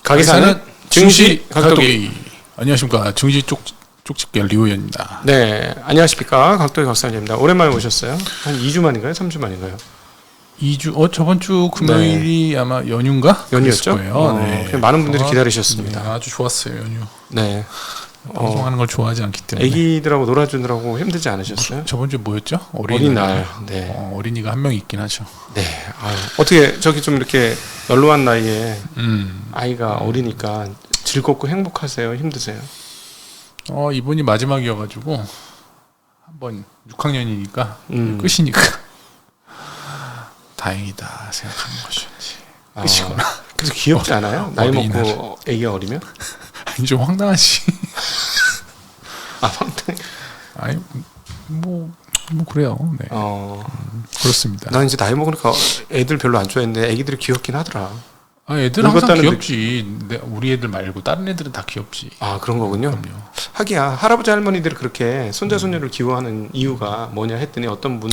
가게사는 증시 각도기. 안녕하십니까. 증시 쪽집게 리오연입니다. 네, 안녕하십니까. 각도기 박사님입니다. 오랜만에 오셨어요. 한 2주 만인가요? 3주 만인가요? 2주, 저번 주 금요일이 네. 아마 연휴인가? 연휴였죠? 네. 많은 분들이 기다리셨습니다. 네, 아주 좋았어요, 연휴. 네. 방송하는 걸 좋아하지 않기 때문에. 애기들하고 놀아주느라고 힘들지 않으셨어요? 저번 주 뭐였죠? 어린이날. 네. 어린이가 한 명 있긴 하죠. 네. 어떻게 저기 좀 이렇게 연로한 나이에 아이가 어리니까 즐겁고 행복하세요? 힘드세요? 이번이 마지막이어가지고 한번 6학년이니까 끝이니까 다행이다 생각하는 것이지. 끝이구나. 그래서 귀엽지 않아요? 나이 먹고 애기가 어리면? 아니 좀 황당하지. 황당해. 아니 뭐 그래요. 네. 그렇습니다. 난 이제 나이 먹으니까 애들 별로 안 좋아했는데 애기들이 귀엽긴 하더라. 애들은 항상 귀엽지. 우리 애들 말고 다른 애들은 다 귀엽지. 그런 거군요. 그럼요. 하기야 할아버지 할머니들이 그렇게 손자 손녀를 기워하는 이유가 뭐냐 했더니 어떤 분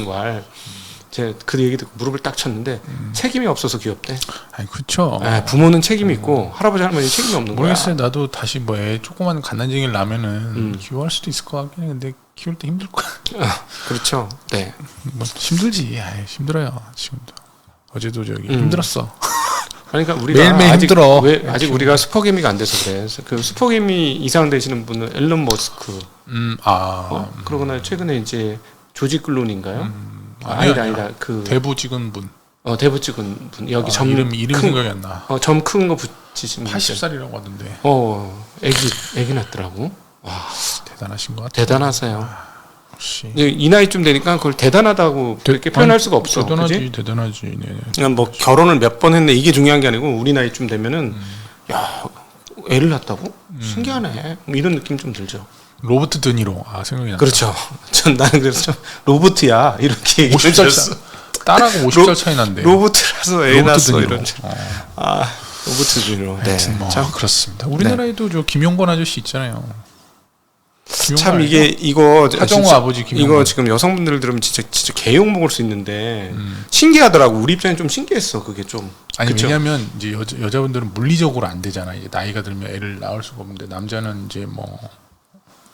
제가 그 얘기 듣고 무릎을 딱 쳤는데 책임이 없어서 귀엽대. 아니 그렇죠. 부모는 책임이 있고 할아버지 할머니는 책임이 없는 거야. 모르겠어요. 나도 다시 애 조그만 갓난쟁이를 낳으면은 귀여워할 수도 있을 것 같긴 해. 근데 키울 때 힘들 거야. 그렇죠. 네. 뭐 힘들지. 힘들어요. 지금도. 어제도 힘들었어. 그러니까 우리가 매일매일 힘들어. 아직 우리가 슈퍼개미가 안 돼서 그래. 그 슈퍼개미 이상 되시는 분은 앨런 머스크. 그러거나 최근에 이제 조지 클루니인가요? 아니다. 그 대부 찍은 분. 대부 찍은 분. 여기 점 이름 생각이 안 나. 점 큰 거 붙이신 분. 80살이라고 하던데. 애기 낳더라고. 와, 대단하신 것 같아요. 대단하세요. 이 나이쯤 되니까 그걸 대단하다고 그렇게 표현할 수가 없어. 대단하지. 네. 그냥 뭐 결혼을 몇 번 했네 이게 중요한 게 아니고 우리 나이쯤 되면은 야 애를 낳았다고 신기하네 이런 느낌 좀 들죠. 로버트 드니로 생각이 나. 그렇죠. 나는 그래서 로버트야 이렇게 얘기했어. 딸하고 50살 차이 난대. 로버트라서 애 낳았어 이런. 로버트 드니로. 네. 참 그렇습니다. 우리나라에도 저 김용건 아저씨 있잖아요. 참 이거 하정우 아버지 김용건. 이거 지금 여성분들 들으면 진짜 개욕 먹을 수 있는데 신기하더라고. 우리 입장에 좀 신기했어. 그게 좀. 아니 그쵸? 왜냐하면 이제 여자분들은 물리적으로 안 되잖아. 이제 나이가 들면 애를 낳을 수가 없는데 남자는 이제 뭐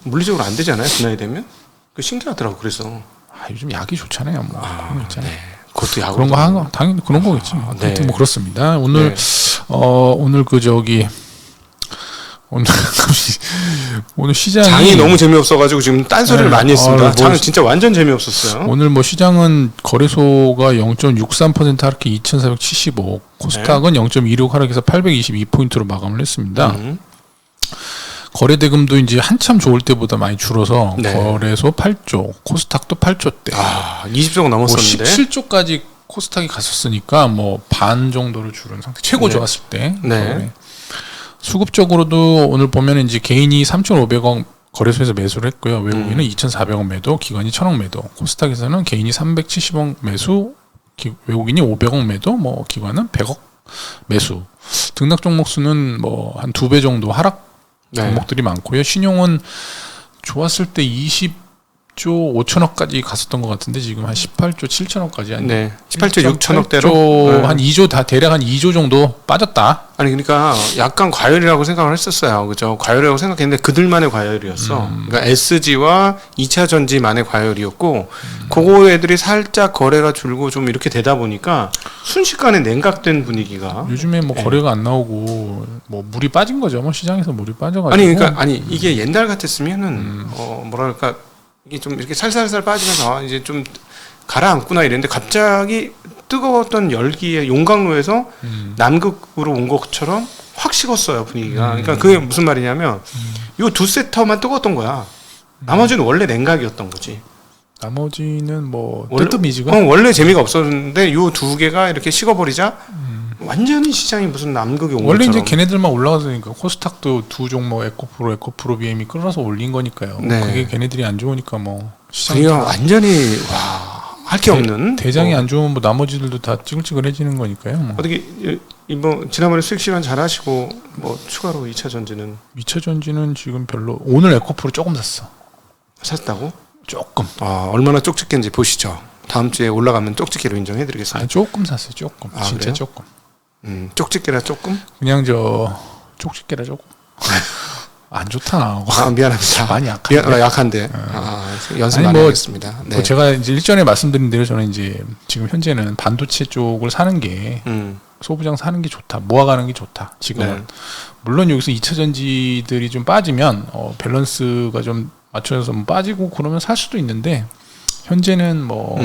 물리적으로 안 되잖아요. 그 나이 되면. 그 신기하더라고. 그래서 요즘 약이 좋잖아요. 뭐 그런 거 있잖아요. 네. 그것도 약으로 그런 거 하는 거 당연히 그런 거겠지. 네. 뭐 그렇습니다. 오늘 오늘 오늘 시장이 장이 너무 재미없어가지고 지금 딴소리를 많이 했습니다. 장은 진짜 완전 재미없었어요. 오늘 시장은 거래소가 0.63% 하락해 2,475, 코스닥은 0.26 하락해서 822포인트로 마감을 했습니다. 거래대금도 이제 한참 좋을 때보다 많이 줄어서 거래소 8조, 코스닥도 8조대. 20조가 넘었었는데 17조까지 코스닥이 갔었으니까 반 정도로 줄은 상태. 최고 좋았을 때. 네. 수급적으로도 오늘 보면 이제 개인이 3,500억 거래소에서 매수를 했고요. 외국인은 2,400억 매도, 기관이 1,000억 매도. 코스닥에서는 개인이 370억 매수, 외국인이 500억 매도, 기관은 100억 매수. 등락 종목 수는 한 2배 정도 하락 종목들이 많고요. 신용은 좋았을 때 20조 5천억까지 갔었던 것 같은데 지금 한 18조 7천억까지 18조 6천억대로 한 2조 대략 한 2조 정도 빠졌다. 아니 그러니까 약간 과열이라고 생각을 했었어요. 그죠? 과열이라고 생각했는데 그들만의 과열이었어. 그러니까 SG와 2차 전지만의 과열이었고 그거 애들이 살짝 거래가 줄고 좀 이렇게 되다 보니까 순식간에 냉각된 분위기가 요즘에 거래가 안 나오고 물이 빠진 거죠. 시장에서 물이 빠져가지고 이게 옛날 같았으면은 뭐랄까 이게 좀 이렇게 살살살 빠지면서 이제 좀 가라앉구나 이랬는데 갑자기 뜨거웠던 열기의 용광로에서 남극으로 온 것처럼 확 식었어요 분위기가. 그러니까 그게 무슨 말이냐면 요 두 섹터만 뜨거웠던 거야. 나머지는 원래 냉각이었던 거지. 나머지는 뜨뜻미지가 원래 재미가 없었는데 요 두 개가 이렇게 식어버리자 완전히 시장이 무슨 남극에 온 원래 것처럼. 이제 걔네들만 올라가서니까 코스닥도 두 종목 에코프로 BM이 끌어서 올린 거니까요. 그게 걔네들이 안 좋으니까 시장이 완전히 할 게 없는 대장이 안 좋으면 나머지들도 다 찌글찌글해지는 거니까요. 어떻게 지난번에 수익 실현 잘 하시고 추가로 2차 전지는 지금 별로. 오늘 에코프로 조금 샀다고? 조금. 얼마나 쪽집게인지 보시죠. 다음 주에 올라가면 쪽집게로 인정해드리겠습니다. 조금 샀어요. 조금. 진짜 그래요? 조금. 쪽집게라 조금? 그냥 쪽집게라 저거. 안 좋다. 아, 미안합니다. 많이 약한데. 약한데. 연습 아니, 많이 뭐, 하겠습니다. 네. 뭐 제가 이제 일전에 말씀드린 대로 저는 이제 지금 현재는 반도체 쪽을 사는 게 소부장 사는 게 좋다. 모아가는 게 좋다. 지금은. 네. 물론 여기서 2차 전지들이 좀 빠지면 밸런스가 좀 맞춰져서 뭐 빠지고 그러면 살 수도 있는데 현재는 뭐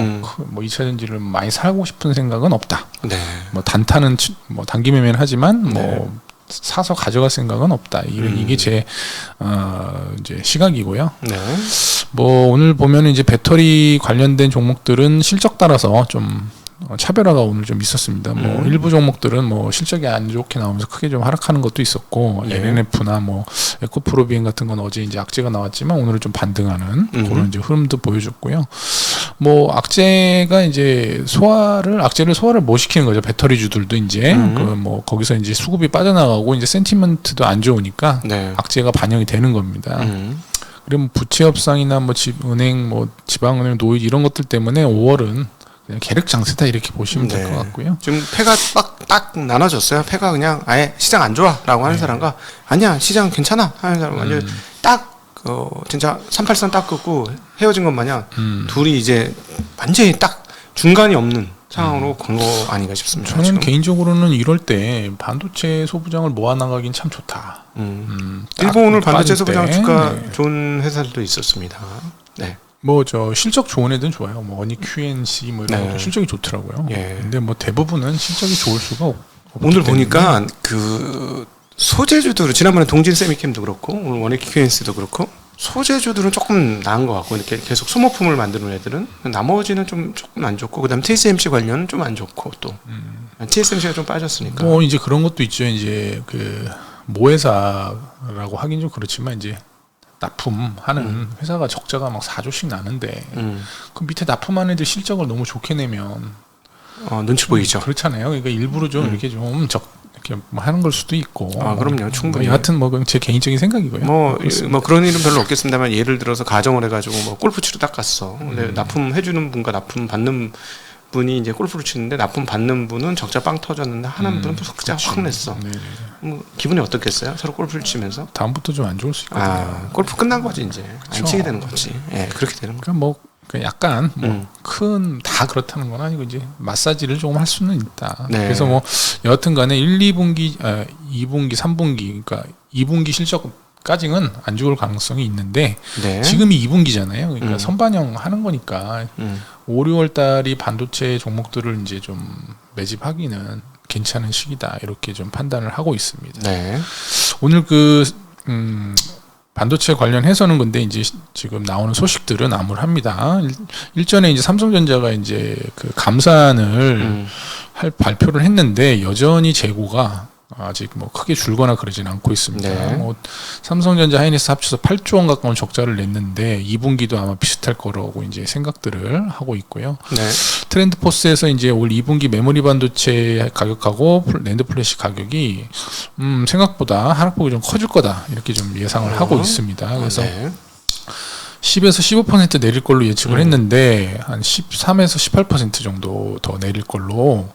2차 전지를 많이 사고 싶은 생각은 없다. 네. 뭐 단타는 뭐 단기 매매는 하지만 뭐 네. 사서 가져갈 생각은 없다. 이게 제 이제 시각이고요. 네. 뭐 오늘 보면은 이제 배터리 관련된 종목들은 실적 따라서 좀 차별화가 오늘 좀 있었습니다. 뭐 일부 종목들은 뭐 실적이 안 좋게 나오면서 크게 좀 하락하는 것도 있었고 네. LNF나 뭐 에코프로비엔 같은 건 어제 이제 악재가 나왔지만 오늘은 좀 반등하는 그런 이제 흐름도 보여줬고요. 뭐 악재가 이제 악재를 소화를 못 시키는 거죠. 배터리주들도 이제 그 뭐 거기서 이제 수급이 빠져나가고 이제 센티먼트도 안 좋으니까 네. 악재가 반영이 되는 겁니다. 그리고 뭐 부채 협상이나 뭐 은행 뭐 지방은행 노이 이런 것들 때문에 5월은 그냥 계륵 장세다 이렇게 보시면 될 것 같고요. 지금 패가 딱 나눠졌어요. 패가 그냥 아예 시장 안 좋아라고 하는 사람과 아니야 시장 괜찮아 하는 사람 완전 딱 진짜 383 딱 긋고 헤어진 것 마냥 둘이 이제 완전히 딱 중간이 없는 상황으로 건 거 아닌가 싶습니다. 저는 지금. 개인적으로는 이럴 때 반도체 소부장을 모아나가긴 참 좋다. 일본 오늘 반도체 빠질 소부장 때, 주가 네. 좋은 회사들도 있었습니다. 네. 뭐 저 실적 좋은 애들은 좋아요. 뭐 어니 QNC 뭐 이런 네. 것도 실적이 좋더라고요. 예. 근데 뭐 대부분은 실적이 좋을 수가 없기 오늘 때문에. 보니까 그 소재주들은 지난번에 동진 세미캠도 그렇고 오늘 원액 QNC도 그렇고 소재주들은 조금 나은 것 같고 이렇게 계속 소모품을 만드는 애들은 나머지는 좀 조금 안 좋고 그다음 TSMC 관련은 좀 안 좋고 또 TSMC가 좀 빠졌으니까. 뭐 이제 그런 것도 있죠. 이제 그 모회사라고 하긴 좀 그렇지만 이제 납품하는 회사가 적자가 막 4조씩 나는데 그 밑에 납품하는 애들 실적을 너무 좋게 내면 눈치 보이죠. 그렇잖아요. 그러니까 일부러 좀 이렇게 좀 이렇게 뭐 하는 걸 수도 있고. 그럼요, 충분히. 뭐 여하튼 뭐 그건 제 개인적인 생각이고요. 뭐 그런 일은 별로 없겠습니다만 예를 들어서 가정을 해가지고 뭐 골프 치러 딱 갔어. 근데 납품해주는 분과 납품 받는 분이 이제 골프를 치는데 납품 받는 분은 적자 빵 터졌는데 하는 분은 적자 확 냈어. 네. 뭐 기분이 어떻겠어요? 서로 골프를 치면서. 다음부터 좀 안 좋을 수 있거든요. 골프 끝난 거지 이제. 안 그렇죠. 치게 되는 거지. 예, 그렇게 되는 거. 그러니까 뭐 약간 뭐 큰 다 그렇다는 건 아니고 이제 마사지를 조금 할 수는 있다. 네. 그래서 뭐 여하튼간에 1, 2분기, 2분기, 3분기, 그러니까 2분기 실적까지는 안 좋을 가능성이 있는데 네. 지금이 2분기잖아요. 그러니까 선반영 하는 거니까 5, 6월 달이 반도체 종목들을 이제 좀 매집하기는 괜찮은 시기다 이렇게 좀 판단을 하고 있습니다. 네. 오늘 반도체 관련해서는 근데 이제 지금 나오는 소식들은 암울합니다. 일전에 이제 삼성전자가 이제 그 감산을 할 발표를 했는데 여전히 재고가 아직 뭐 크게 줄거나 그러진 않고 있습니다. 네. 뭐 삼성전자, 하이닉스 합쳐서 8조 원 가까운 적자를 냈는데 2분기도 아마 비슷할 거라고 이제 생각들을 하고 있고요. 네. 트렌드포스에서 이제 올 2분기 메모리 반도체 가격하고 낸드 플래시 가격이 생각보다 하락폭이 좀 커질 거다 이렇게 좀 예상을 하고 있습니다. 그래서 네. 10에서 15% 내릴 걸로 예측을 했는데 한 13에서 18% 정도 더 내릴 걸로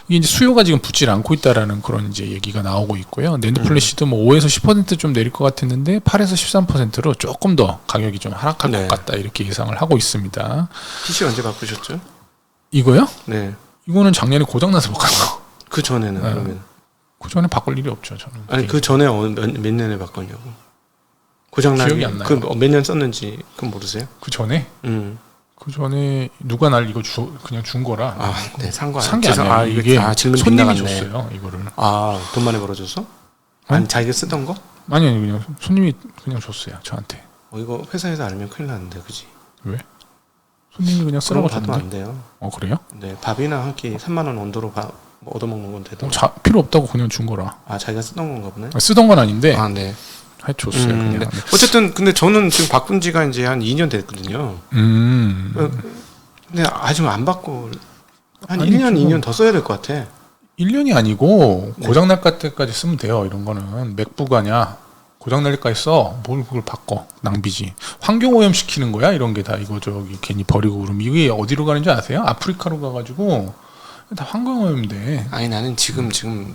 이게 이제 수요가 지금 붙질 않고 있다라는 그런 이제 얘기가 나오고 있고요. 낸드 플래시도 뭐 5에서 10%좀 내릴 것 같았는데 8에서 13%로 조금 더 가격이 좀 하락할 네. 것 같다 이렇게 예상을 하고 있습니다. PC 언제 바꾸셨죠? 이거요? 네. 이거는 작년에 고장나서 못 간 거. 그 전에는 그러면 그 전에 바꿀 일이 없죠 저는. 아니 그 전에 몇 년에 바꿨냐고. 고장난 기억이 안 나요. 몇 년 썼는지 그건 모르세요? 그 전에 누가 날 이거 그냥 준 거라. 네, 산 거 산 게 아니야. 이게 질문 손님이 빗나갔네. 줬어요 이거를. 돈 많이 벌어줘서? 아니 자기가 쓰던 거? 아니 그냥 손님이 그냥 줬어요 저한테. 이거 회사에서 알면 큰일 나는데, 그지? 왜? 손님이 그냥 그런 쓰라고 거 받으면 안 줬는데. 돼요. 그래요? 네, 밥이나 한 끼 3만 원 온도로 뭐 얻어먹는 건 되더라고. 필요 없다고 그냥 준 거라. 자기가 쓰던 건가 보네. 쓰던 건 아닌데 네. 줬어요 그냥. 네. 어쨌든 근데 저는 지금 바꾼 지가 이제 한 2년 됐거든요. 근데 아직 안 바꿔. 한 아니, 1년, 지금 2년 더 써야 될 것 같아. 1년이 아니고 고장날 때까지 쓰면 돼요. 이런 거는 맥북아냐 고장날 때까지 써. 뭘 그걸 바꿔. 낭비지. 환경오염 시키는 거야 이런 게 다. 이거 괜히 버리고 그러면 이게 어디로 가는 줄 아세요? 아프리카로 가가지고 다 환경오염인데. 아니 나는 지금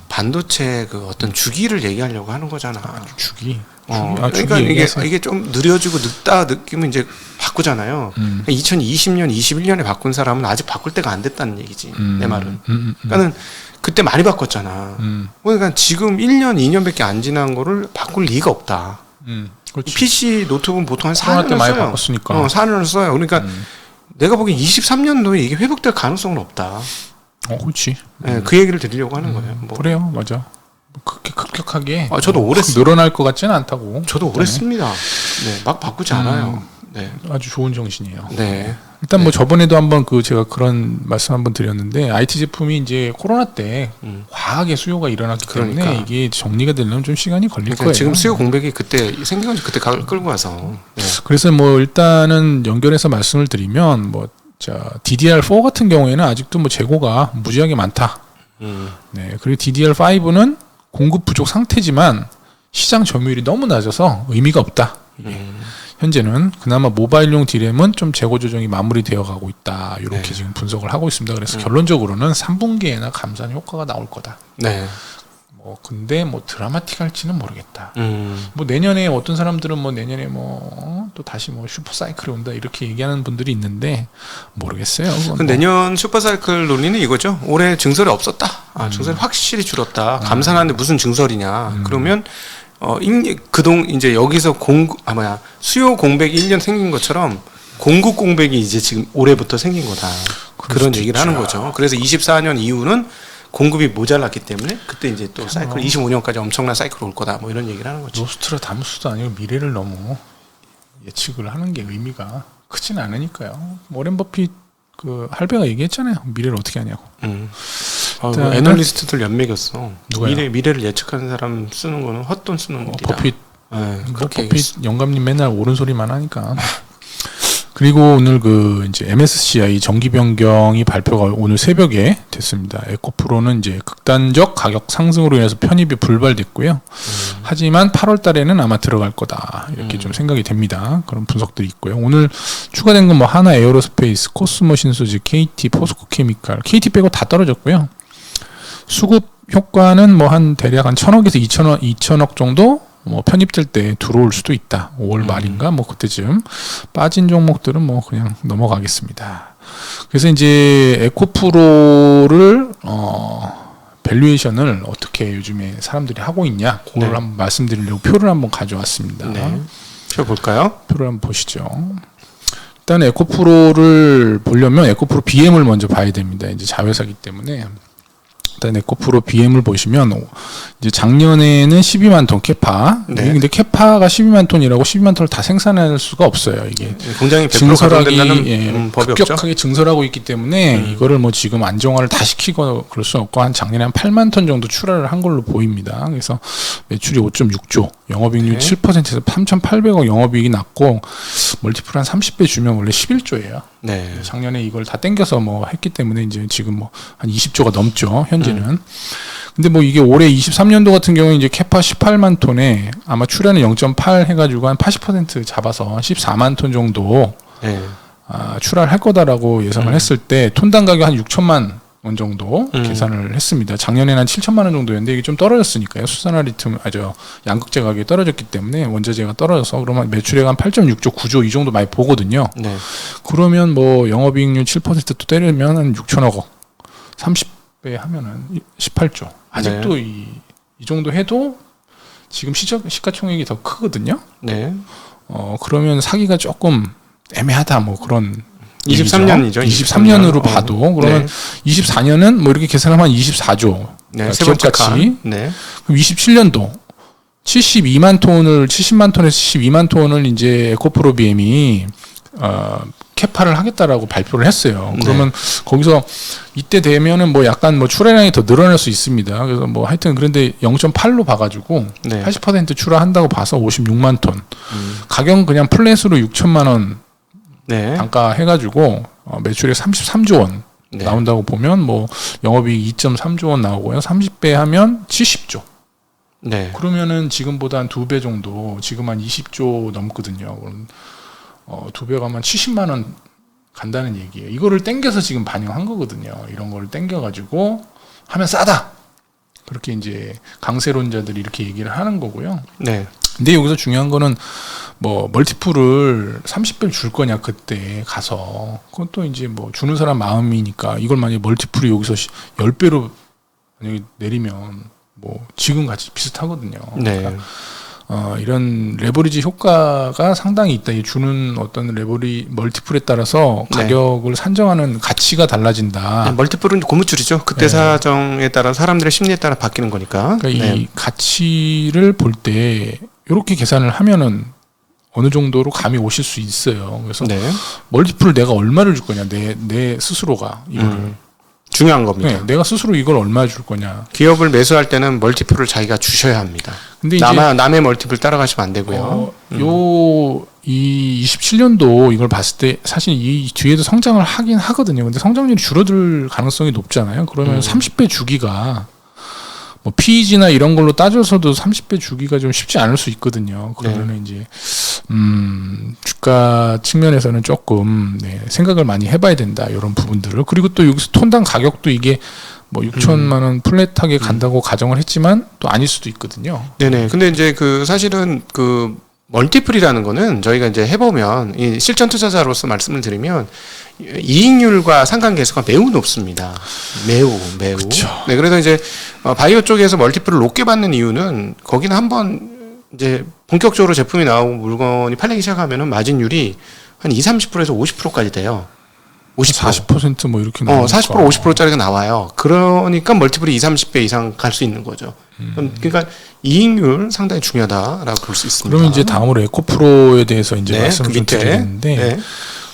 반도체 그 어떤 주기를 얘기하려고 하는 거잖아. 주기. 그러니까 이게 좀 느려지고 늦다 느끼면 이제 바꾸잖아요. 2020년, 21년에 바꾼 사람은 아직 바꿀 때가 안 됐다는 얘기지. 내 말은. 그러니까는 그때 많이 바꿨잖아. 그러니까 지금 1년, 2년밖에 안 지난 거를 바꿀 리가 없다. 그렇지. PC 노트북은 보통 한 코로나 4년을 때 많이 써요. 바꿨으니까. 4년을 써요. 그러니까 내가 보기엔 23년도에 이게 회복될 가능성은 없다. 그렇지. 네, 그 얘기를 드리려고 하는 거예요. 뭐. 그래요, 맞아. 그렇게 급격하게 저도 오래 늘어날 것 같지는 않다고. 저도 오래 씁니다. 네, 막 바꾸지 않아요. 네. 아주 좋은 정신이에요. 네. 일단 뭐 저번에도 한번 제가 그런 말씀 한번 드렸는데 IT 제품이 이제 코로나 때 과하게 수요가 일어났기 때문에 그러니까. 이게 정리가 되려면 좀 시간이 걸릴 그러니까 거예요. 지금 수요 공백이 그때 생긴 건지 그때 끌고 와서. 네. 그래서 뭐 일단은 연결해서 말씀을 드리면 DDR4 같은 경우에는 아직도 뭐 재고가 무지하게 많다. 네. 그리고 DDR5는 공급 부족 상태지만 시장 점유율이 너무 낮아서 의미가 없다. 현재는 그나마 모바일용 D램은 좀 재고 조정이 마무리되어 가고 있다. 이렇게 네. 지금 분석을 하고 있습니다. 그래서 결론적으로는 3분기에나 감산 효과가 나올 거다. 네. 근데 드라마틱할지는 모르겠다. 뭐 내년에 어떤 사람들은 내년에 또 다시 슈퍼 사이클이 온다 이렇게 얘기하는 분들이 있는데 모르겠어요. 내년 슈퍼 사이클 논리는 이거죠. 올해 증설이 없었다. 증설이 확실히 줄었다. 감산하는데 무슨 증설이냐. 그러면 이제 여기서 수요 공백이 1년 생긴 것처럼 공급 공백이 이제 지금 올해부터 생긴 거다. 그런 얘기를 하는 거죠. 그래서 24년 이후는 공급이 모자랐기 때문에 그때 이제 또 사이클 25년까지 엄청난 사이클 올 거다. 이런 얘기를 하는 거죠. 노스트라다무스도 아니고 미래를 너무 예측을 하는 게 의미가 크진 않으니까요. 워렌 버핏 할배가 얘기했잖아요. 미래를 어떻게 하냐고. 애널리스트들 연맥였어. 누가요? 미래를 예측하는 사람 쓰는 거는 헛돈 쓰는 일이다. 버핏. 그렇게 버핏 영감님 맨날 옳은 소리만 하니까. 그리고 오늘 이제 MSCI 정기 변경이 발표가 오늘 새벽에 됐습니다. 에코프로는 이제 극단적 가격 상승으로 인해서 편입이 불발됐고요. 하지만 8월 달에는 아마 들어갈 거다. 이렇게 좀 생각이 됩니다. 그런 분석들이 있고요. 오늘 추가된 건 하나 에어로스페이스, 코스모 신소재, KT, 포스코 케미칼, KT 빼고 다 떨어졌고요. 수급 효과는 대략 한 1,000억에서 2,000억 정도 편입될 때 들어올 수도 있다. 5월 말인가 그때쯤. 빠진 종목들은 그냥 넘어가겠습니다. 그래서 이제 에코프로를 밸류에이션을 어떻게 요즘에 사람들이 하고 있냐 그걸 한번 말씀드리려고 표를 한번 가져왔습니다. 네. 표 볼까요? 표를 한번 보시죠. 일단 에코프로를 보려면 에코프로 BM을 먼저 봐야 됩니다. 이제 자회사기 때문에. 일단 에코프로 BM을 보시면 이제 작년에는 12만 톤 캐파. 네. 근데 캐파가 12만 톤이라고 12만 톤을 다 생산할 수가 없어요. 이게 공장이 100% 증설하기 가동된다는 법이 급격하게 없죠. 증설하고 있기 때문에 이거를 지금 안정화를 다 시키고 그럴 수 없고 작년에 한 8만 톤 정도 출하를 한 걸로 보입니다. 그래서 매출이 5.6조, 영업이익률 7%에서 3,800억 영업이익이 났고 멀티플 한 30배 주면 원래 11조예요. 네. 작년에 이걸 다 땡겨서 했기 때문에 이제 지금 한 20조가 넘죠. 현재는. 근데 이게 올해 23년도 같은 경우에 이제 캐파 18만 톤에 아마 출하는 0.8 해가지고 한 80% 잡아서 14만 톤 정도 네. 출하를 할 거다라고 예상을 했을 때 톤당 가격 한 6천만 원 정도 계산을 했습니다. 작년에는 한 7천만 원 정도였는데 이게 좀 떨어졌으니까요. 수산화리튬 양극재 가격이 떨어졌기 때문에 원자재가 떨어져서 그러면 매출액 한 8.6조, 9조 이 정도 많이 보거든요. 네. 그러면 영업이익률 7%또 때리면 한 6천억 원, 30배 하면은 18조. 아직도 이 정도 해도 지금 시가총액이 더 크거든요. 네. 그러면 사기가 조금 애매하다 그런 23년이죠. 23년으로 봐도 그러면 24년은 이렇게 계산하면 24조. 네, 세 번째 기업가치. 네. 그럼 27년도 70만 톤에서 72만 톤을 이제 에코프로 BM이 캐파를 하겠다라고 발표를 했어요. 그러면 거기서 이때 되면은 약간 출하량이 더 늘어날 수 있습니다. 그래서 하여튼 그런데 0.8로 봐가지고 80% 출하한다고 봐서 56만 톤. 가격은 그냥 플랫으로 6천만 원 단가 해가지고 매출액 33조 원 나온다고 보면 영업이익 2.3조 원 나오고요. 30배 하면 70조. 네. 그러면은 지금보다 한 2배 정도, 지금 한 20조 넘거든요. 그럼 2배 가면 70만 원 간다는 얘기예요. 이거를 땡겨서 지금 반영한 거거든요. 이런 걸 땡겨가지고 하면 싸다. 그렇게 이제 강세론자들이 이렇게 얘기를 하는 거고요. 네. 근데 여기서 중요한 거는 뭐 멀티플을 30배를 줄 거냐 그때 가서 그건 또 이제 뭐 주는 사람 마음이니까 이걸 만약에 멀티플이 여기서 10배로 만약에 내리면 뭐 지금 같이 비슷하거든요. 네. 그러니까 이런 레버리지 효과가 상당히 있다. 이 주는 어떤 멀티플에 따라서 가격을 산정하는 가치가 달라진다. 네, 멀티플은 고무줄이죠. 그때 사정에 따라 사람들의 심리에 따라 바뀌는 거니까. 그러니까 이 가치를 볼 때 이렇게 계산을 하면은 어느 정도로 감이 오실 수 있어요. 그래서 멀티플을 내가 얼마를 줄 거냐, 내 스스로가 이거를 중요한 겁니다. 네, 내가 스스로 이걸 얼마 줄 거냐. 기업을 매수할 때는 멀티플을 자기가 주셔야 합니다. 근데 남의 멀티플 따라가시면 안 되고요. 이 27년도 이걸 봤을 때 사실 이 뒤에도 성장을 하긴 하거든요. 근데 성장률이 줄어들 가능성이 높잖아요. 그러면 30배 주기가 뭐 PEG나 이런 걸로 따져서도 30배 주기가 좀 쉽지 않을 수 있거든요. 그러면 이제 주가 측면에서는 조금 생각을 많이 해봐야 된다. 이런 부분들을. 그리고 또 여기서 톤당 가격도 이게 뭐 6천만 원 플랫하게 간다고 가정을 했지만 또 아닐 수도 있거든요. 네네. 근데 이제 사실은 멀티플이라는 거는 저희가 이제 해보면 이 실전 투자자로서 말씀을 드리면 이익률과 상관계수가 매우 높습니다. 매우. 그쵸. 네, 그래서 이제 바이오 쪽에서 멀티플을 높게 받는 이유는 거기는 한번 이제 본격적으로 제품이 나오고 물건이 팔리기 시작하면은 마진율이 한 20-30%에서 50%까지 돼요. 40% 뭐 이렇게 나오니까. 40% 50%짜리가 나와요. 그러니까 멀티플이 20-30배 이상 갈 수 있는 거죠. 그러니까 이익률 상당히 중요하다라고 볼 수 있습니다. 그러면 이제 다음으로 에코프로에 대해서 이제 말씀을 좀 드리는데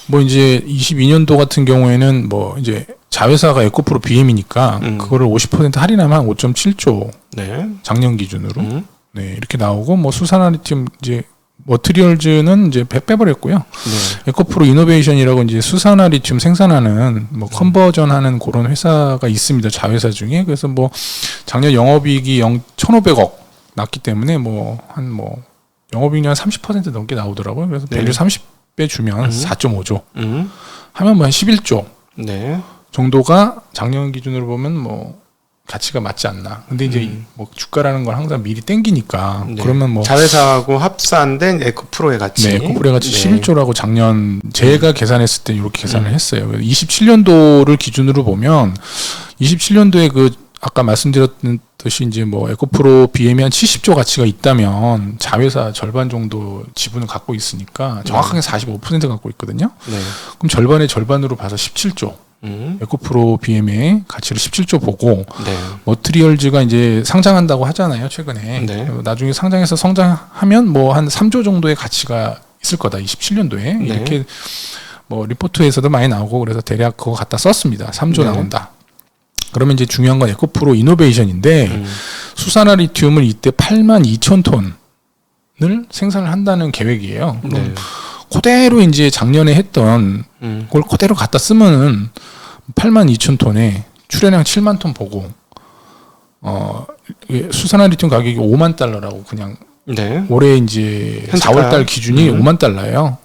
뭐 이제 22년도 같은 경우에는 뭐 이제 자회사가 에코프로 BM이니까 그거를 50% 할인하면 5.7조 작년 기준으로 이렇게 나오고 뭐 수산화리튬 이제 머티리얼즈는 이제 빼버렸고요. 에코프로 이노베이션이라고 이제 수산화리튬 생산하는 뭐 컨버전하는 그런 회사가 있습니다. 자회사 중에. 그래서 뭐 작년 영업이익이 1,500억 났기 때문에 뭐 영업이익이 한 30% 넘게 나오더라고요. 그래서 밸류 30배 주면 4.5조 하면 뭐 한 11조 정도가 작년 기준으로 보면 뭐 가치가 맞지 않나. 근데 이제 뭐 주가라는 건 항상 미리 땡기니까 그러면 뭐 자회사하고 합산된 에코프로의 가치. 에코프로의 가치 11조라고 작년 제가 계산했을 때 이렇게 계산을 했어요. 27년도를 기준으로 보면 27년도에 아까 말씀드렸듯이 이제 뭐 에코프로 BM이 한 70조 가치가 있다면 자회사 절반 정도 지분을 갖고 있으니까 정확하게 45% 갖고 있거든요. 그럼 절반의 절반으로 봐서 17조. 에코프로 BM의 가치를 17조 보고 머티리얼즈가 이제 상장한다고 하잖아요. 최근에. 나중에 상장해서 성장하면 뭐 한 3조 정도의 가치가 있을 거다. 27년도에. 이렇게 뭐 리포트에서도 많이 나오고 그래서 대략 그거 갖다 썼습니다. 3조 나온다. 그러면 이제 중요한 건 에코프로 이노베이션인데 수산화리튬을 이때 82,000톤을 생산을 한다는 계획이에요. 그럼 그대로 이제 작년에 했던 그걸 그대로 갖다 쓰면은 82,000톤에 출하량 7만 톤 보고 수산화리튬 가격이 5만 달러라고 그냥 올해 이제 4월 달 기준이 5만 달러예요.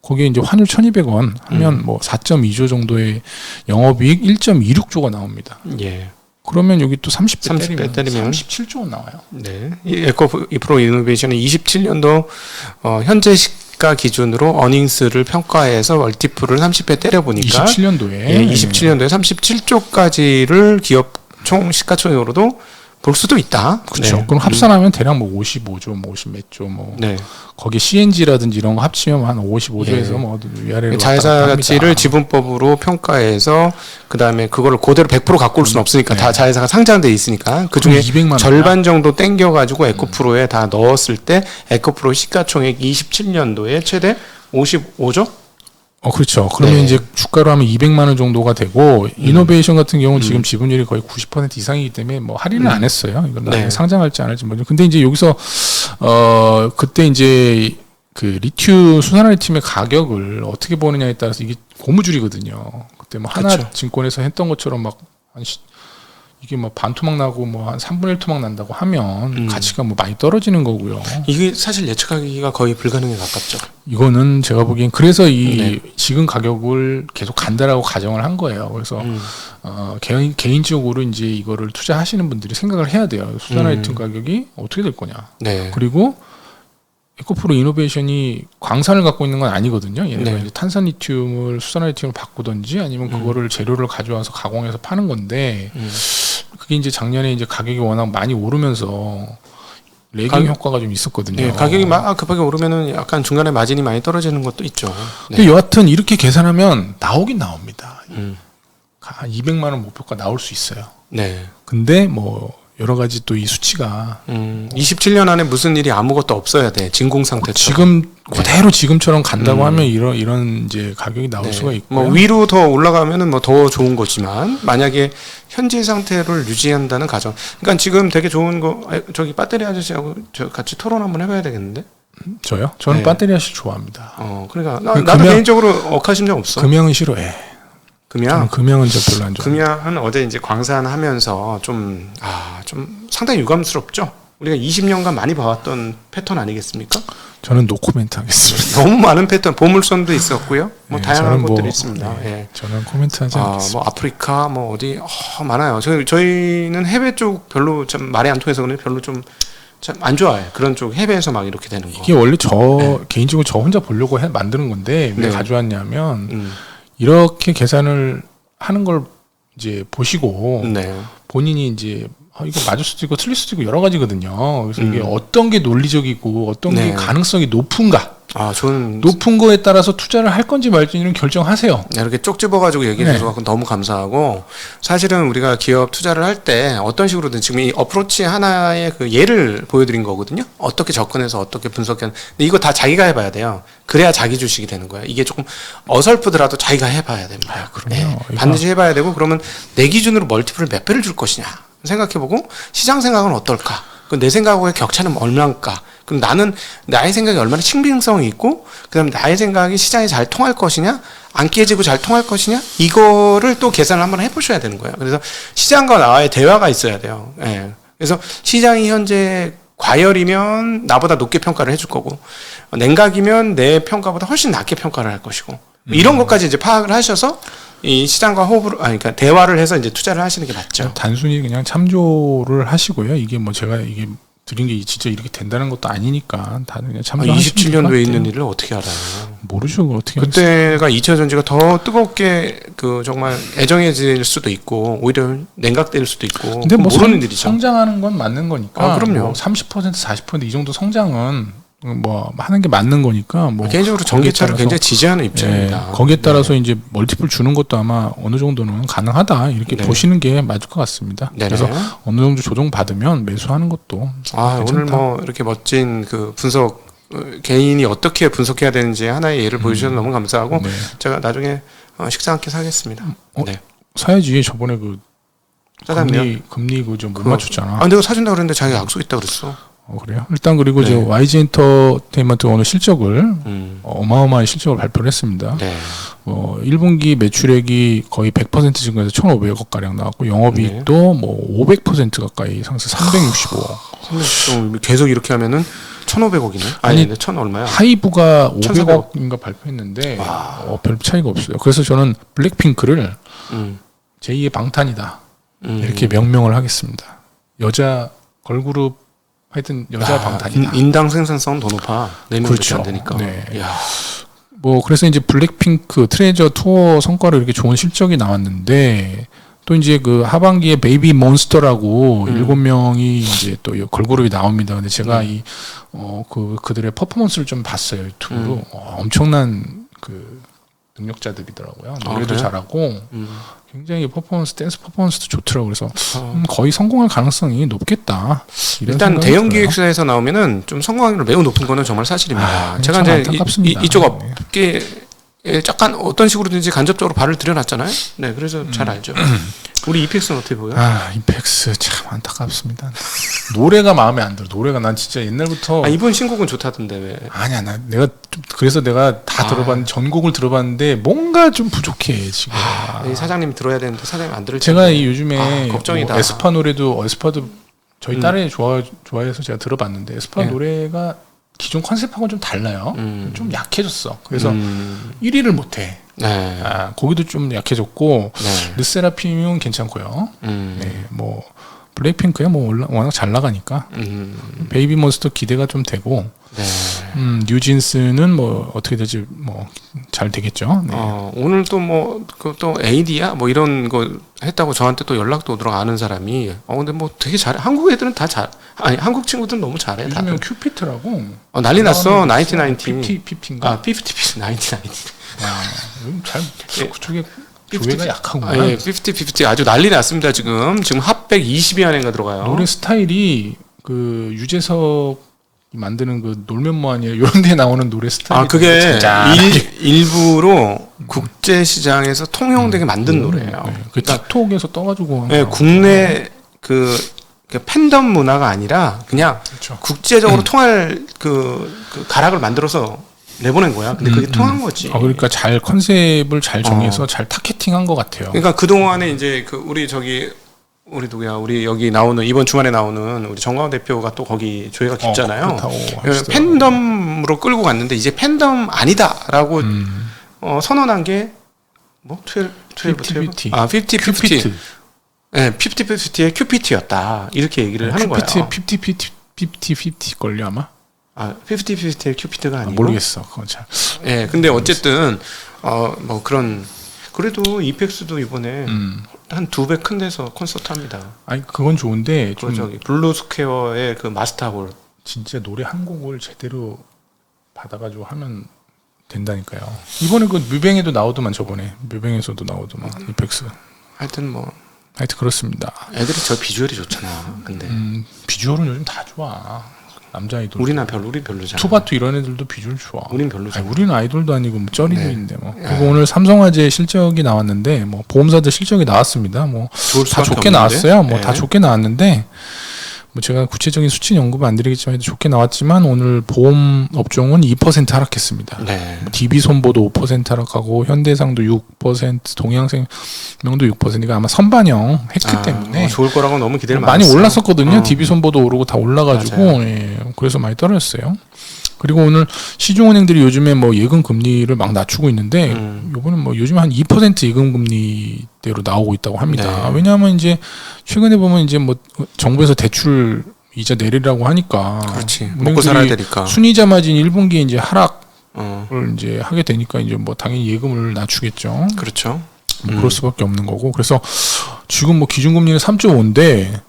거기에 이제 환율 1,200원 하면 뭐 4.2조 정도의 영업이익 1.26조가 나옵니다. 그러면 여기 또 30배 때리면 37조 원 나와요. 이 에코프로 이노베이션은 27년도 현재 시가 기준으로 어닝스를 평가해서 멀티플을 30배 때려보니까 27년도에 37조까지를 기업 총 시가총액으로도 볼 수도 있다. 그렇죠. 그럼 합산하면 대략 뭐 55조, 뭐 50 몇 조, 뭐 거기 CNG라든지 이런 거 합치면 한 55조에서 뭐 위아래로 자회사 가치를 지분법으로 평가해서 그 다음에 그거를 그대로 100% 갖고 올 수는 없으니까 다 자회사가 상장돼 있으니까 그 중에 절반 정도 땡겨가지고 에코프로에 다 넣었을 때 에코프로 시가총액 27년도에 최대 55조? 그렇죠. 그러면 이제 주가로 하면 200만 원 정도가 되고 이노베이션 같은 경우는 지금 지분율이 거의 90% 이상이기 때문에 뭐 할인을 안 했어요. 이건 나중에 상장할지 안 할지 모르죠. 근데 이제 여기서 그때 이제 그 리튬 수산화리튬의 가격을 어떻게 보느냐에 따라서 이게 고무줄이거든요. 그때 뭐 하나증권에서 했던 것처럼 막 한 이게 뭐 반토막 나고 뭐 한 3분의 1 토막 난다고 하면 가치가 뭐 많이 떨어지는 거고요. 이게 사실 예측하기가 거의 불가능에 가깝죠. 이거는 제가 보기엔 그래서 이 네. 지금 가격을 계속 간다라고 가정을 한 거예요. 그래서 개인적으로 이제 이거를 투자하시는 분들이 생각을 해야 돼요. 수자나이튬 가격이 어떻게 될 거냐. 네. 그리고 에코프로 이노베이션이 광산을 갖고 있는 건 아니거든요. 얘네가 네. 이제 탄산리튬을 수자나이튬을 바꾸든지 아니면 그거를 재료를 가져와서 가공해서 파는 건데 그게 이제 작년에 이제 가격이 워낙 많이 오르면서 레깅 효과가 좀 있었거든요. 네, 가격이 막 급하게 오르면은 약간 중간에 마진이 많이 떨어지는 것도 있죠. 네. 근데 여하튼 이렇게 계산하면 나오긴 나옵니다. 한 200만 원 목표가 나올 수 있어요. 네. 근데 뭐 여러 가지 또 이 수치가 27년 안에 무슨 일이 아무것도 없어야 돼. 진공 상태처럼. 지금 그대로 지금처럼 간다고 하면 이런 이제 가격이 나올 네. 수가 있고요. 뭐 위로 더 올라가면은 뭐 더 좋은 거지만 만약에 현재 상태를 유지한다는 가정. 그러니까 지금 되게 좋은 거 저기 배터리 아저씨하고 저 같이 토론 한번 해봐야 되겠는데. 저요? 저는 네. 배터리 아실 좋아합니다. 그러니까 나도 개인적으로 억하심정 없어. 금양은 싫어해. 금양. 금양은 저 별로 안 좋아. 금양은 어제 이제 광산하면서 좀 상당히 유감스럽죠. 우리가 20년간 많이 봐왔던 패턴 아니겠습니까? 저는 노코멘트 하겠습니다. 너무 많은 패턴, 보물선도 있었고요. 뭐 네, 다양한 저는 것들이 뭐, 있습니다. 네, 예. 저는 코멘트 하지 않겠습니다. 뭐 아프리카, 뭐 어디 많아요. 저희는 해외 쪽 별로 좀 말이 안 통해서 그런지 별로 좀 참 안 좋아해. 그런 쪽 해외에서 막 이렇게 되는 거. 이게 원래 개인적으로 저 혼자 보려고 만드는 건데 왜 네. 가져왔냐면 이렇게 계산을 하는 걸 이제 보시고 네. 본인이 이제 이거 맞을 수도 있고 틀릴 수도 있고 여러 가지거든요. 그래서 이게 어떤 게 논리적이고 어떤 네. 게 가능성이 높은가 저는 높은 거에 따라서 투자를 할 건지 말지는 결정하세요. 이렇게 쪽 집어가지고 얘기해 네. 주셔서 너무 감사하고 사실은 우리가 기업 투자를 할 때 어떤 식으로든 지금 이 어프로치 하나의 그 예를 보여드린 거거든요. 어떻게 접근해서 어떻게 분석하는. 근데 이거 다 자기가 해봐야 돼요. 그래야 자기 주식이 되는 거예요. 이게 조금 어설프더라도 자기가 해봐야 됩니다. 그럼요. 반드시 해봐야 되고 그러면 내 기준으로 멀티플을 몇 배를 줄 것이냐 생각해보고 시장 생각은 어떨까? 내 생각하고의 격차는 얼마일까? 그럼 나는 나의 생각이 얼마나 신빙성이 있고 그다음에 나의 생각이 시장에 잘 통할 것이냐 안 깨지고 잘 통할 것이냐 이거를 또 계산을 한번 해보셔야 되는 거예요. 그래서 시장과 나와의 대화가 있어야 돼요. 예. 그래서 시장이 현재 과열이면 나보다 높게 평가를 해줄 거고 냉각이면 내 평가보다 훨씬 낮게 평가를 할 것이고 이런 것까지 이제 파악을 하셔서 이 시장과 호흡을 그러니까 대화를 해서 이제 투자를 하시는 게 맞죠. 단순히 그냥 참조를 하시고요. 이게 뭐 제가 이게 드린 게 진짜 이렇게 된다는 것도 아니니까 다들 그냥 참조하시면 27년도에 있는 일을 어떻게 알아요? 모르죠. 그걸 어떻게 그때가 2차 전지가 더 뜨겁게 그 정말 애정해질 수도 있고 오히려 냉각될 수도 있고 근데 뭐 모르는 일이죠. 성장하는 건 맞는 거니까. 그럼요. 뭐 30% 40%이 정도 성장은 뭐 하는 게 맞는 거니까 뭐 개인적으로 전기차를 굉장히 지지하는 입장입니다. 거기에 따라서 이제 멀티플 주는 것도 아마 어느 정도는 가능하다 이렇게 보시는 게 맞을 것 같습니다. 네네. 그래서 어느 정도 조정 받으면 매수하는 것도 오늘 뭐 이렇게 멋진 그 분석 개인이 어떻게 분석해야 되는지 하나의 예를 보여주셔서 너무 감사하고 네. 제가 나중에 식사 함께 사겠습니다. 네. 사야지. 저번에 그 사장님 금리 그 좀 못 맞췄잖아. 내가 사준다 그랬는데 자기가 약속했다 그랬어. 그래요? 일단 그리고 네. 저 YG 엔터테인먼트가 오늘 실적을 어마어마한 실적을 발표를 했습니다. 네. 1분기 매출액이 거의 100% 증가해서 1,500억 가량 나왔고 영업이익도 뭐 500% 가까이 상승 365억. 좀 계속 이렇게 하면은 1,500억이네. 아니, 1,000 얼마야? 하이브가 1,400억. 500억인가 발표했는데 별 차이가 없어요. 그래서 저는 블랙핑크를 제2의 방탄이다 이렇게 명명을 하겠습니다. 여자 걸그룹 하여튼 여자 방탄이다. 인당 생산성은 더 높아. 4명밖에 그렇죠. 안 되니까. 네. 이야. 뭐 그래서 이제 블랙핑크 트레저 투어 성과로 이렇게 좋은 실적이 나왔는데 또 이제 그 하반기에 베이비 몬스터라고 7명이 이제 또 걸그룹이 나옵니다. 근데 제가 그들의 퍼포먼스를 좀 봤어요. 유튜브로. 엄청난 그 능력자들이더라고요. 노래도 그래요? 잘하고 굉장히 댄스 퍼포먼스도 좋더라고요. 그래서 거의 성공할 가능성이 높겠다. 이런 일단 생각이 대형 들어요. 기획사에서 나오면은 좀 성공률 매우 높은 거는 정말 사실입니다. 제가 참 이제 안타깝습니다. 이쪽 업계 약간 어떤 식으로든지 간접적으로 발을 들여놨잖아요. 네, 그래서 잘 알죠. 우리 이펙스는 어떻게 보여요? 아, 이펙스 참 안타깝습니다. 노래가 마음에 안 들어. 노래가 난 진짜 옛날부터 이번 신곡은 좋다던데 왜? 아니야, 내가 그래서 내가 다 들어봤는데 전곡을 들어봤는데 뭔가 좀 부족해 지금. 이 사장님이 들어야 되는데 사장님 안 들을 제가 텐데. 이 요즘에 걱정이다. 뭐 에스파도 저희 딸이 좋아해서 제가 들어봤는데 에스파 네. 노래가 기존 컨셉하고는 좀 달라요. 좀 약해졌어. 그래서 1위를 못해. 네. 거기도 좀 약해졌고 네. 르세라핌은 괜찮고요. 네, 뭐 블랙핑크야 뭐 워낙 잘 나가니까 베이비 몬스터 기대가 좀 되고 네. 뉴진스는 뭐 어떻게 될지 뭐 잘 되겠죠. 네. 오늘 또 뭐 그 또 AD야 뭐 이런 거 했다고 저한테 또 연락도 오더라고 아는 사람이. 근데 뭐 되게 잘해. 한국 애들은 다 아니 한국 친구들은 너무 잘해. 요즘에 큐피트라고 난리 났어. 1990. 50인가? 50 요즘 잘 그쪽에 50. 조회가 약하구나. 예, 50 아주 난리 났습니다. 지금 핫백 20위 안에가 들어가요. 노래 스타일이 그 유재석 만드는 그 놀면 뭐하냐 이런 데 나오는 노래 스타일. 그게 일부러 국제 시장에서 통용되게 만든 노래예요. 네. 그 틱톡에서 떠가지고. 네, 국내 그 팬덤 문화가 아니라 그냥 그렇죠. 국제적으로 통할 그 가락을 만들어서 내보낸 거야. 근데 그게 통한 거지. 그러니까 잘 컨셉을 잘 정해서 잘 타겟팅한 것 같아요. 그러니까 그 동안에 이제 그 우리 누구야? 우리 여기 나오는 이번 주말에 나오는 우리 정광훈 대표가 또 거기 조회가 깊잖아요. 팬덤으로 끌고 갔는데 이제 팬덤 아니다라고 선언한 게 뭐 12. 50. 네, 50의 큐피트였다. 이렇게 얘기를 하는 거예요. 50 걸려 아마. 50의 큐피트가 아니고 모르겠어. 그건 잘. 예, 근데 어쨌든 뭐 그런 그래도 이펙스도 이번에 한 2배 큰 데서 콘서트 합니다. 아니 그건 좋은데 좀 저기 블루 스퀘어의 그 마스터홀 진짜 노래 한 곡을 제대로 받아가지고 하면 된다니까요. 이번에 그 뮤뱅에도 나오더만 저번에 뮤뱅에서도 나오더만 이펙스. 하여튼 그렇습니다. 애들이 저 비주얼이 좋잖아. 근데 비주얼은 요즘 다 좋아. 남자 아이돌. 우리 별로잖아. 투바투 이런 애들도 비주얼 좋아. 우린 별로잖아. 우리는 아이돌도 아니고 뭐 쩌리들인데 뭐. 네. 그리고 오늘 삼성화재 실적이 나왔는데 뭐 보험사들 실적이 나왔습니다. 뭐 다 좋게 없는데? 나왔어요. 뭐 네. 다 좋게 나왔는데 뭐 제가 구체적인 수치는 언급 안 드리겠지만 좋게 나왔지만 오늘 보험 업종은 2% 하락했습니다. 네. DB손보도 5% 하락하고 현대상도 6%, 동양생명도 6%가 아마 선반영 했기 때문에 좋을 거라고 너무 기대를 많이 했어요. 올랐었거든요. DB손보도 오르고 다 올라가지고 그래서 많이 떨어졌어요. 그리고 오늘 시중은행들이 요즘에 뭐 예금 금리를 막 낮추고 있는데 요번에 뭐 요즘 한 2% 예금 금리대로 나오고 있다고 합니다. 네. 왜냐하면 이제 최근에 보면 이제 뭐 정부에서 대출 이자 내리라고 하니까 그렇지. 먹고 살아야 되니까. 순이자 마진 1분기에 이제 하락을 어. 이제 하게 되니까 이제 뭐 당연히 예금을 낮추겠죠. 그렇죠. 뭐 그럴 수밖에 없는 거고. 그래서 지금 뭐 기준금리는 3.5인데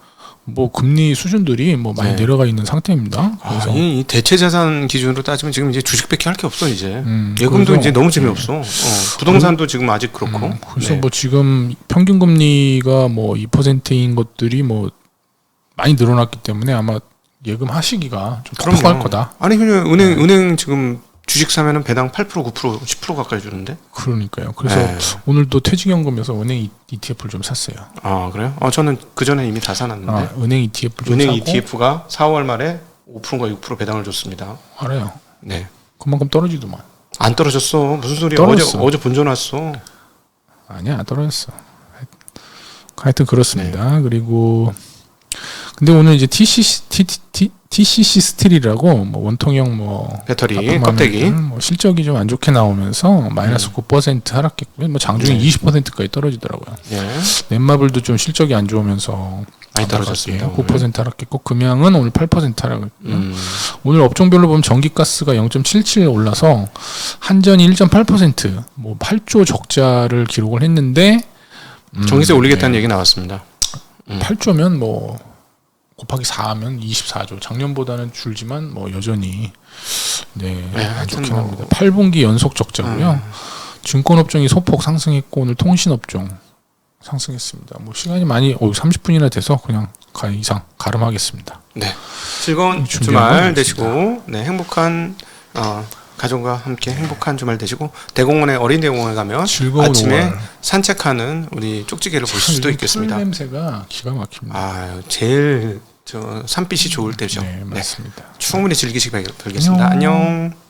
뭐 금리 수준들이 뭐 많이 네. 내려가 있는 상태입니다. 그래서 이 대체 자산 기준으로 따지면 지금 이제 주식밖에 할 게 없어 이제. 예금도 그래서 이제 너무 재미없어. 부동산도 지금 아직 그렇고. 그래서 네. 뭐 지금 평균 금리가 뭐 2%인 것들이 뭐 많이 늘어났기 때문에 아마 예금 하시기가 좀 퍽퍽할 거다. 아니 그냥 은행 지금 주식 사면은 배당 8%, 9%, 10% 가까이 주는데. 그러니까요. 그래서 네. 오늘도 퇴직연금에서 은행 ETF를 좀 샀어요. 그래요? 저는 그 전에 이미 다 사놨는데. 은행 ETF를 좀 은행 사고. ETF가 4월 말에 5%가 6% 배당을 줬습니다. 알아요. 네. 그만큼 떨어지더만. 안 떨어졌어. 무슨 소리야? 떨어졌어. 어제 본전 왔어. 아니야, 떨어졌어. 하여튼 그렇습니다. 네. 그리고 근데 오늘 이제 TCC 스틸이라고 뭐 원통형 뭐 배터리 껍데기 뭐 실적이 좀 안 좋게 나오면서 마이너스 9% 하락했고요. 뭐 장중에 20%까지 떨어지더라고요. 네. 넷마블도 좀 실적이 안 좋으면서 많이 떨어졌습니다. 9% 하락했고 금양은 오늘 8% 하락했고요. 오늘 업종별로 보면 전기가스가 0.77 올라서 한전이 1.8% 뭐 8조 적자를 기록을 했는데 전기세 올리겠다는 얘기 나왔습니다. 8조면 뭐 곱하기 4하면 24조. 작년보다는 줄지만 뭐 여전히 안 좋긴 뭐. 합니다. 8분기 연속 적자고요. 증권업종이 소폭 상승했고 오늘 통신업종 상승했습니다. 뭐 시간이 많이 30분이나 돼서 그냥 이상 가름하겠습니다. 네. 즐거운 준비한 건 주말 되시고 행복한 가족과 함께 행복한 주말 되시고 대공원에 어린이대공원에 가면 즐거운 아침에 5월. 산책하는 우리 쪽지게를 보실 수도 있겠습니다. 풀 냄새가 기가 막힙니다. 아, 제일 저 산빛이 좋을 때죠. 네, 맞습니다. 충분히 즐기시기 바라겠습니다. 안녕.